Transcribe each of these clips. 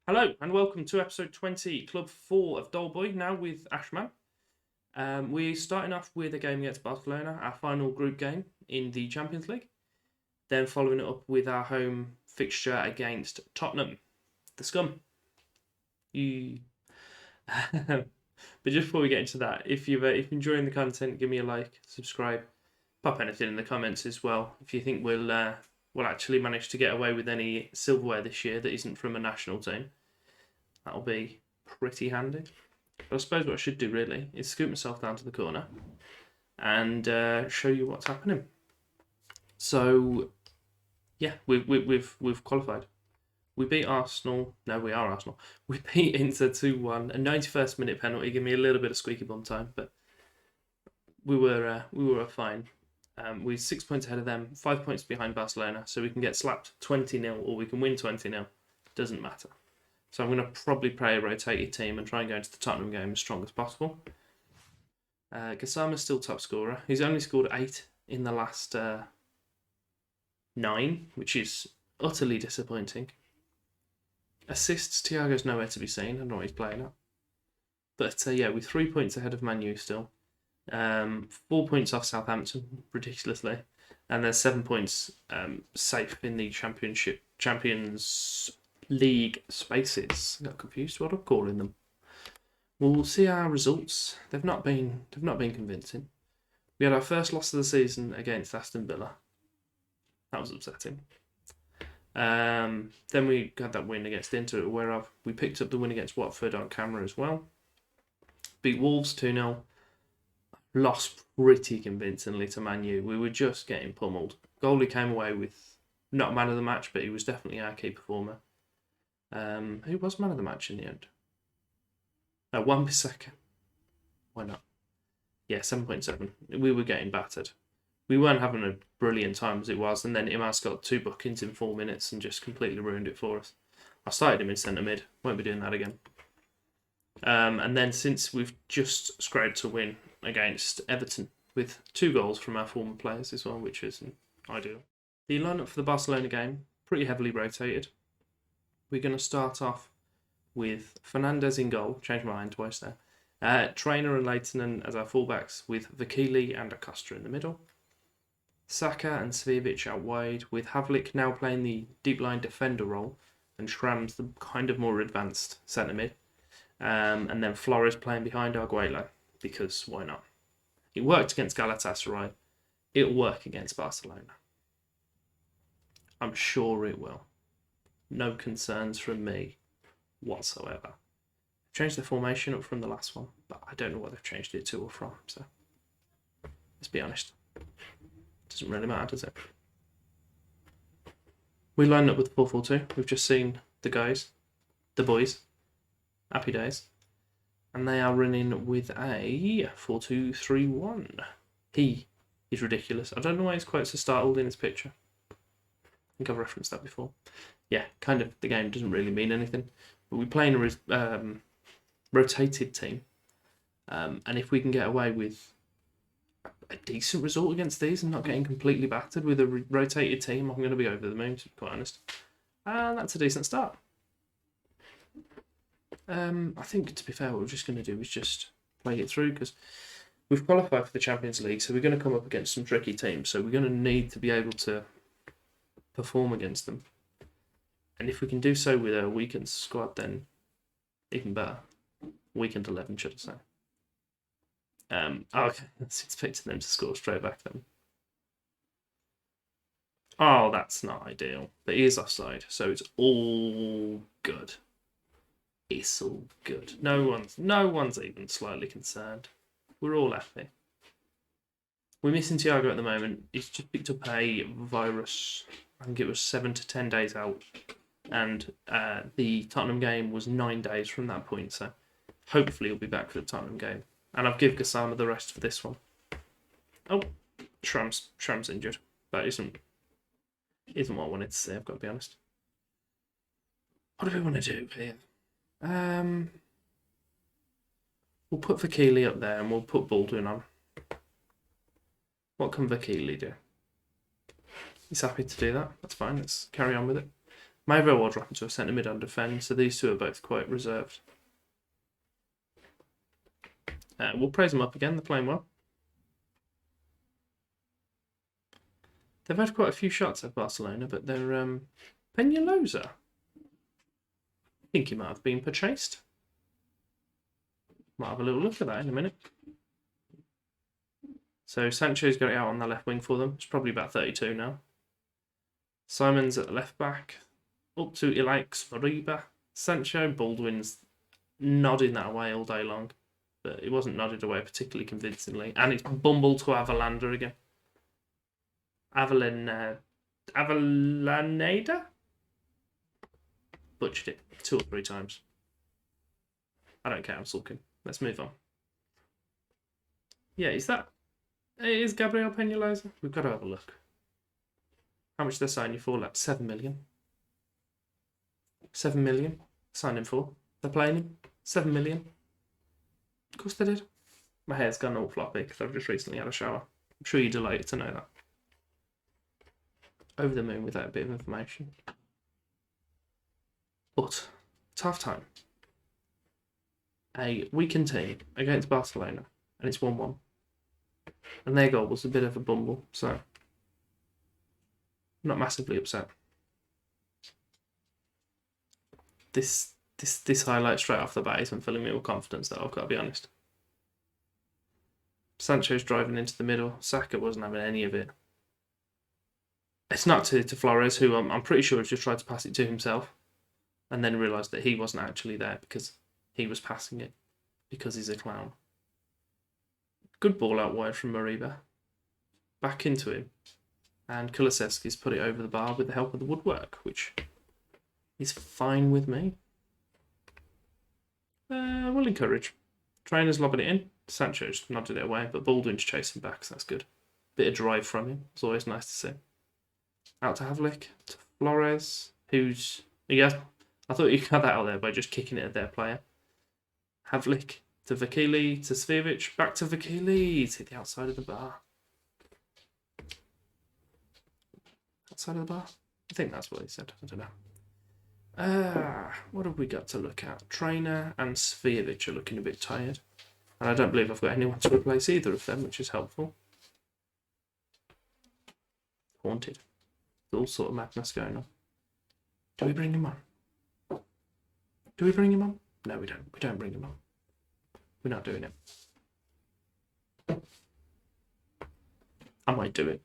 Hello and welcome to episode 20, Club 4 of Doleboy, now with Ashman. We're starting off with a game against Barcelona, our final group game in the Champions League. Then following it up with our home fixture against Tottenham, the scum. But just before we get into that, if you're enjoying the content, give me a like, subscribe, pop anything in the comments as well. If you think we'll actually manage to get away with any silverware this year that isn't from a national team, that'll be pretty handy. But I suppose what I should do really is scoot myself down to the corner and show you what's happening. So, yeah, we've qualified. We beat Arsenal. No, we are Arsenal. We beat Inter 2-1. A 91st minute penalty gave me a little bit of squeaky bum time, but we were fine. We're 6 points ahead of them, 5 points behind Barcelona, so we can get slapped 20-0 or we can win 20-0. Doesn't matter. So I'm going to probably play a rotated team and try and go into the Tottenham game as strong as possible. Gassama's still top scorer. He's only scored 8 in the last 9, which is utterly disappointing. Assists, Thiago's nowhere to be seen. I don't know what he's playing at. But yeah, we're 3 points ahead of Man U still. 4 points off Southampton, ridiculously. And there's 7 points safe in the Champions League spaces. I got confused what I'm calling them. We'll see our results. They've not been convincing. We had our first loss of the season against Aston Villa. That was upsetting. Then we had that win against Inter, whereof we picked up the win against Watford on camera as well. Beat Wolves 2-0. Lost pretty convincingly to Man U. We were just getting pummeled. Goalie came away with not man of the match, but he was definitely our key performer. Who was man of the match in the end? Wan-Bissaka. Why not? Yeah, 7.7. We were getting battered. We weren't having a brilliant time as it was, and then Imaz got 2 bookings in 4 minutes and just completely ruined it for us. I started him in centre mid. Won't be doing that again. And then since we've just scraped a win against Everton with 2 goals from our former players as well, which isn't ideal. The lineup for the Barcelona game, pretty heavily rotated. We're going to start off with Fernandes in goal. Changed my mind twice there. Trainer and Leighton as our fullbacks, with Vakili and Acosta in the middle. Saka and Svijovic out wide, with Havlik now playing the deep line defender role and Schramm's the kind of more advanced centre mid. And then Flores playing behind Arguello, because why not? It worked against Galatasaray. It'll work against Barcelona. I'm sure it will. No concerns from me whatsoever. Changed the formation up from the last one, but I don't know what they've changed it to or from, so let's be honest. Doesn't really matter, does it? We lined up with 4-4-2. We've just seen the boys. Happy days. And they are running with a 4-2-3-1. He is ridiculous. I don't know why he's quite so startled in his picture. I think I've referenced that before. Yeah, kind of. The game doesn't really mean anything. But we're playing a rotated team. And if we can get away with a decent result against these and not getting completely battered with a rotated team, I'm going to be over the moon, to be quite honest. And that's a decent start. I think, to be fair, what we're just going to do is just play it through, because we've qualified for the Champions League, so we're going to come up against some tricky teams, so we're going to need to be able to perform against them. And if we can do so with a weakened squad, then even better. Weakened 11, should I say. Okay, let's expect them to score straight back then. Oh, that's not ideal. But he is offside, so it's all good. It's all good. No one's even slightly concerned. We're all happy. We're missing Thiago at the moment. He's just picked up a virus. I think it was 7 to 10 days out. And the Tottenham game was 9 days from that point. So hopefully he'll be back for the Tottenham game. And I've given Gassama the rest for this one. Oh, Schramm's injured. That isn't what I wanted to say, I've got to be honest. What do we want to do here? We'll put Vakili up there and we'll put Baldwin on. What can Vakili do? He's happy to do that. That's fine. Let's carry on with it. May very well drop into a centre mid on defend, so these two are both quite reserved. We'll praise them up again, they're playing well. They've had quite a few shots at Barcelona, but they're Peñalosa. I think he might have been purchased. Might have a little look at that in a minute. So Sancho's got it out on the left wing for them. It's probably about 32 now. Simon's at the left back. Up to Ilaix Mariba. Sancho, Baldwin's nodding that away all day long. But it wasn't nodded away particularly convincingly. And it's bumbled to Avellaneda again. Avellaneda? Butchered it 2 or 3 times. I don't care, I'm sulking. Let's move on. Yeah, is Gabriel Peñalosa? We've got to have a look. How much they're signing you for? Like 7 million. 7 million. Signed him for. They're playing him. 7 million. Of course they did. My hair's gone all floppy because I've just recently had a shower. I'm sure you're delighted to know that. Over the moon with that bit of information. But it's half time. A weakened team against Barcelona, and it's 1-1. And their goal was a bit of a bumble, so I'm not massively upset. This highlight straight off the bat isn't filling me with confidence, though, I've got to be honest. Sancho's driving into the middle. Saka wasn't having any of it. It's not to Flores, who I'm pretty sure has just tried to pass it to himself, and then realised that he wasn't actually there because he was passing it because he's a clown. Good ball out wide from Mariba. Back into him. And Kulusevski's put it over the bar with the help of the woodwork, which is fine with me. We'll encourage. Trainer's lobbing it in. Sancho's nodded it away, but Baldwin's chasing back, so that's good. Bit of drive from him. It's always nice to see. Out to Havlik. To Flores, who's... Yeah, I thought you got that out there by just kicking it at their player. Havlik to Vakili, to Svijevic, back to Vakili. It's hit the outside of the bar. Outside of the bar? I think that's what he said. I don't know. What have we got to look at? Trainer and Svijevic are looking a bit tired. And I don't believe I've got anyone to replace either of them, which is helpful. Haunted. There's all sort of madness going on. Do we bring him on? Do we bring him on? No, we don't. We don't bring him on. We're not doing it. I might do it.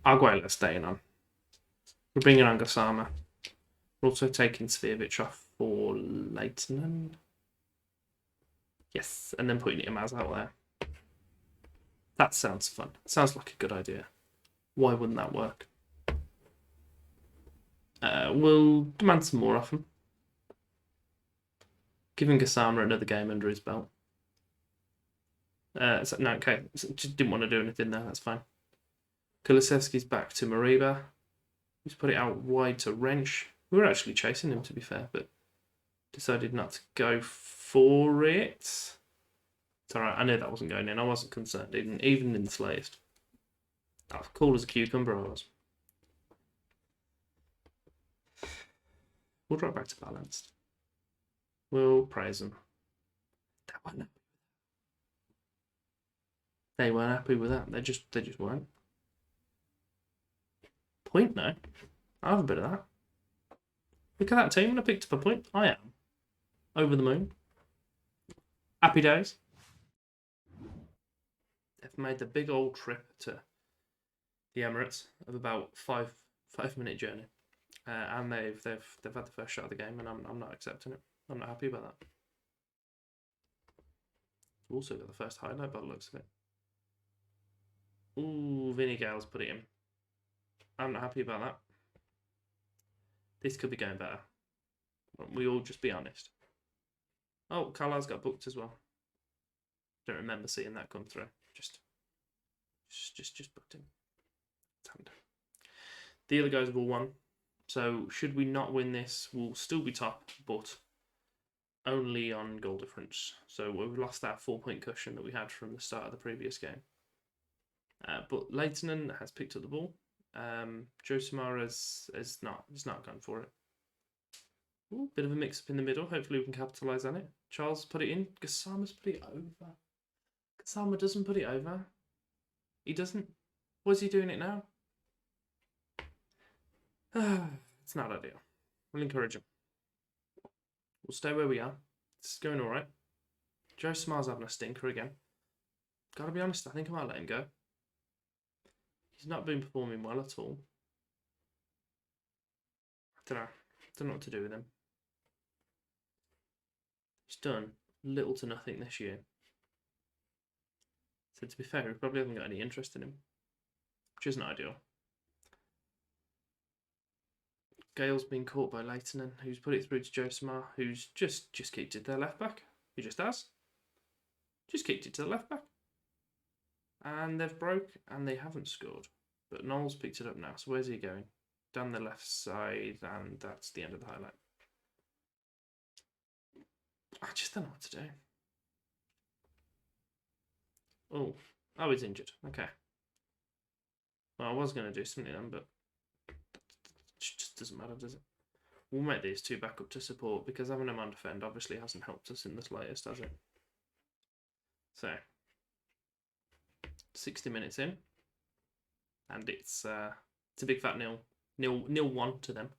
Arguella's staying on. We're bringing on Gassama. We're also taking Svijevic off for Leitner. Yes, and then putting Imaz out there. That sounds fun. Sounds like a good idea. Why wouldn't that work? We'll demand some more off him. Giving Gassama another game under his belt. No, okay. Just didn't want to do anything there. That's fine. Kulusevski's back to Mariba. He's put it out wide to Wrench. We were actually chasing him, to be fair, but decided not to go for it. It's alright. I knew that wasn't going in. I wasn't concerned, even in the slightest. I was cool as a cucumber, I was. We'll drop back to balanced. We'll praise them. They weren't happy with that. They just weren't. Point now. I have a bit of that. Look at that team. When I picked up a point, I am over the moon. Happy days. They've made the big old trip to the Emirates of about 5-minute journey, and they've had the first shot of the game, and I'm not accepting it. I'm not happy about that. Also got the first highlight by the looks of it. Ooh, Vinny Gale's put it in. I'm not happy about that. This could be going better. Won't we all just be honest? Oh, Carlisle's got booked as well. Don't remember seeing that come through. Just booked him. The other guys have all won. So should we not win this, we'll still be top, but only on goal difference. So we've lost our 4-point cushion that we had from the start of the previous game. But Leitonen has picked up the ball. Joe Samara has not gone for it. Ooh, bit of a mix-up in the middle. Hopefully we can capitalise on it. Charles put it in. Gassama's put it over. Gassama doesn't put it over. He doesn't. What's he doing it now? It's not ideal. We'll encourage him. We'll stay where we are. It's going all right. Joe Samara's having a stinker again. Gotta be honest, I think I might let him go. He's not been performing well at all. I don't know what to do with him. He's done little to nothing this year. So to be fair, we probably haven't got any interest in him, which isn't ideal. Gale's been caught by Leitonen, who's put it through to Josimar, who's just kicked it to the left back. He just has. Just kicked it to the left back. And they've broke, and they haven't scored. But Noel's picked it up now, so where's he going? Down the left side, and that's the end of the highlight. I just don't know what to do. Oh, he's injured. Okay. Well, I was going to do something then, but it just doesn't matter, does it? We'll make these two back up to support, because having him on defend obviously hasn't helped us in the slightest, has it? So, 60 minutes in, and it's a big fat nil 1 to them.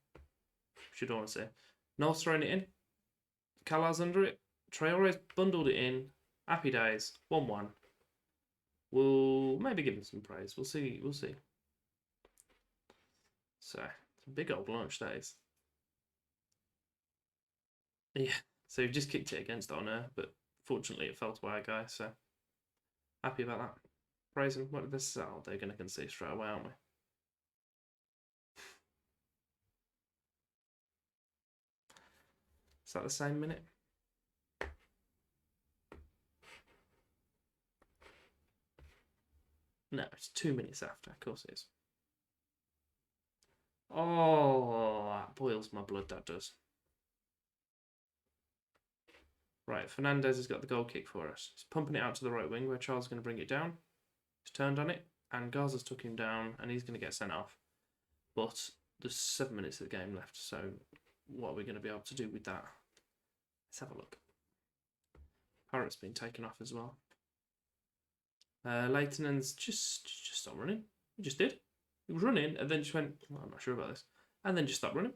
Should want to say. Noel's thrown it in. Callar's under it. Traore's bundled it in. Happy days. 1-1. We'll maybe give him some praise. We'll see. So, it's a big old lunch, that is. Yeah, so we've just kicked it against Honor, but fortunately it fell to our guy, so happy about that. Praise him. What did this sell? They're going to concede straight away, aren't we? Is that the same minute? No, it's 2 minutes after. Of course it is. Oh, that boils my blood, that does. Right, Fernandez has got the goal kick for us. He's pumping it out to the right wing where Charles is going to bring it down. He's turned on it, and Garza's took him down, and he's going to get sent off. But there's 7 minutes of the game left, so what are we going to be able to do with that? Let's have a look. Parrot's been taken off as well. Leightonen's just stopped running. He just did. He was running and then just went, well, I'm not sure about this. And then just stopped running.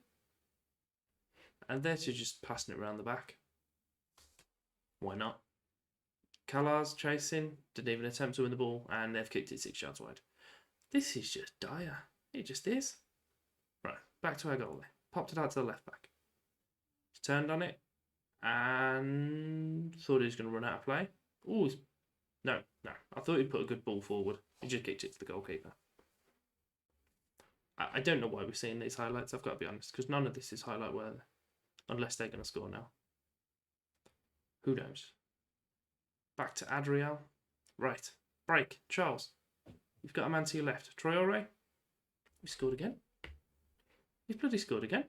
And they're just passing it around the back. Why not? Callar's chasing, didn't even attempt to win the ball, and they've kicked it 6 yards wide. This is just dire. It just is. Right, back to our goalie. Popped it out to the left back. He's turned on it and thought he was going to run out of play. Oh, no. I thought he'd put a good ball forward. He just kicked it to the goalkeeper. I don't know why we're seeing these highlights, I've got to be honest, because none of this is highlight worthy. Unless they're going to score now. Who knows? Back to Adriel. Right. Break. Charles. You've got a man to your left. Traore. He scored again. He's bloody scored again.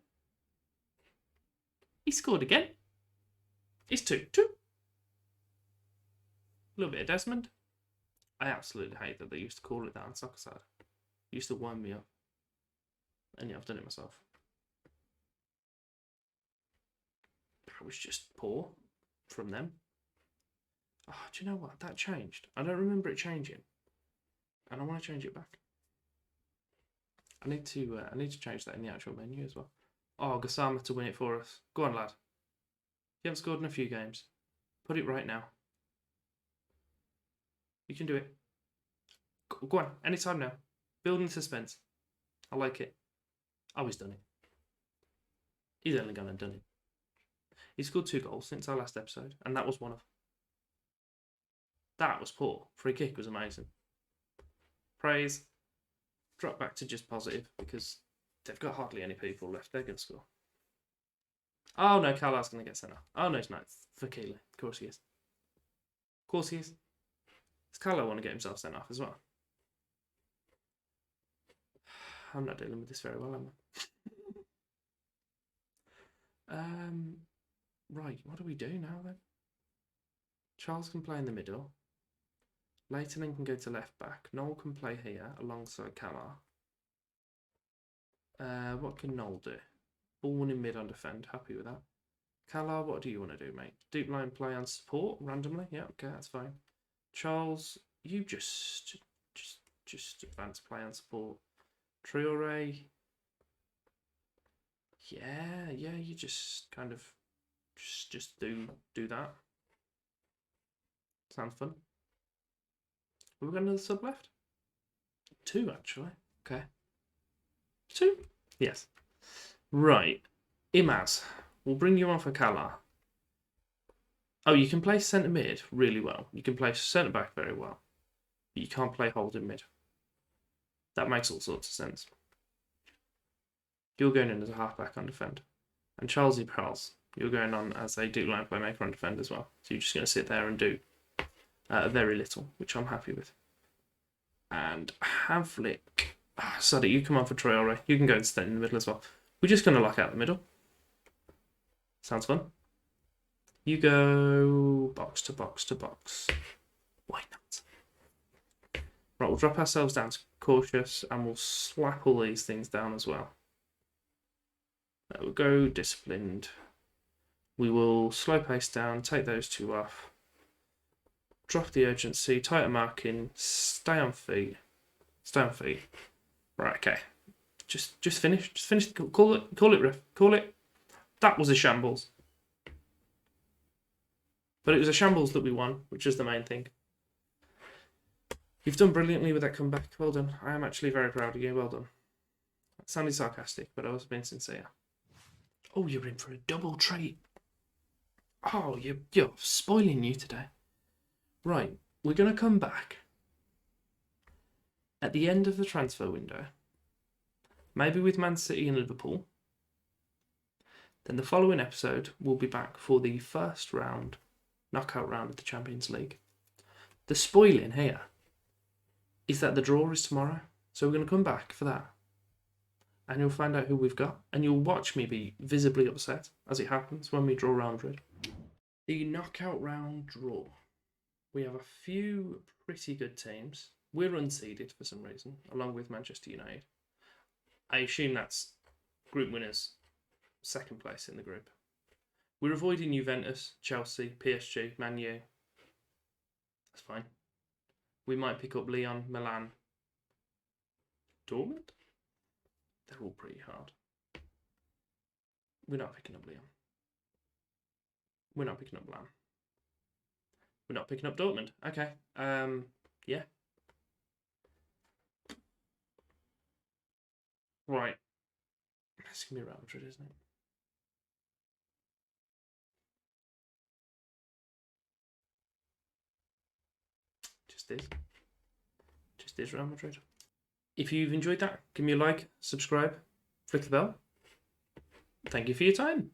He scored again. It's 2-2. A little bit of Desmond. I absolutely hate that they used to call it that on Soccer Side. It used to wind me up. And yeah, I've done it myself. That was just poor from them. Oh, do you know what? That changed. I don't remember it changing. And I want to change it back. I need to change that in the actual menu as well. Oh, Gassama to win it for us. Go on, lad. You haven't scored in a few games. Put it right now. You can do it. Go on, anytime now. Building suspense. I like it. Oh, he's done it. He's only gone and done it. He's scored 2 goals since our last episode, and that was one of them. That was poor. Free kick was amazing. Praise. Drop back to just positive, because they've got hardly any people left. They're going to score. Oh no, Carlisle's going to get sent off. Oh no, it's not. It's Fakila. Of course he is. Of course he is. Does Carlisle want to get himself sent off as well? I'm not dealing with this very well, am I? Right, what do we do now then? Charles can play in the middle. Leighton can go to left back. Noel can play here alongside Calar. What can Noel do? Ball one in mid on defend. Happy with that. Calar, what do you want to do, mate? Deep line play on support randomly. Yeah, okay, that's fine. Charles, you just advance play on support. Traore. Yeah, you just kind of just do that. Sounds fun. Have we got another sub left? 2 actually. Okay. 2? Yes. Right. Imaz. We'll bring you on for Calar. Oh, you can play centre mid really well. You can play centre back very well. But you can't play holding mid. That makes all sorts of sense. You're going in as a halfback on defend. And Charlesy Prowls, you're going on as a deep line playmaker on defend as well. So you're just going to sit there and do very little, which I'm happy with. And Havlik. Sorry, you come on for Traore. You can go and stand in the middle as well. We're just going to lock out the middle. Sounds fun. You go box to box to box. Why not? Right, we'll drop ourselves down to cautious and we'll slap all these things down as well. We'll go disciplined. We will slow pace down, take those 2 off. Drop the urgency, tighter marking, stay on feet. Stay on feet. Right, okay. Just finish. Just finish. Call it, ref. Call it. That was a shambles. But it was a shambles that we won, which is the main thing. You've done brilliantly with that comeback. Well done. I am actually very proud of you. Well done. That sounded sarcastic, but I was being sincere. Oh, you're in for a double treat. Oh, you're spoiling you today. Right, we're going to come back at the end of the transfer window. Maybe with Man City and Liverpool. Then the following episode, we'll be back for the first round, knockout round of the Champions League. The spoiling here is that the draw is tomorrow. So we're going to come back for that. And you'll find out who we've got. And you'll watch me be visibly upset as it happens when we draw round red. The knockout round draw. We have a few pretty good teams. We're unseeded for some reason, along with Manchester United. I assume that's group winners, second place in the group. We're avoiding Juventus, Chelsea, PSG, Man U. That's fine. We might pick up Lyon, Milan, Dortmund. They're all pretty hard. We're not picking up Lyon. We're not picking up Milan. We're not picking up Dortmund. Okay. Yeah. Right. It's going to be Real Madrid, isn't it? Just is Real Madrid. If you've enjoyed that, give me a like, subscribe, click the bell. Thank you for your time.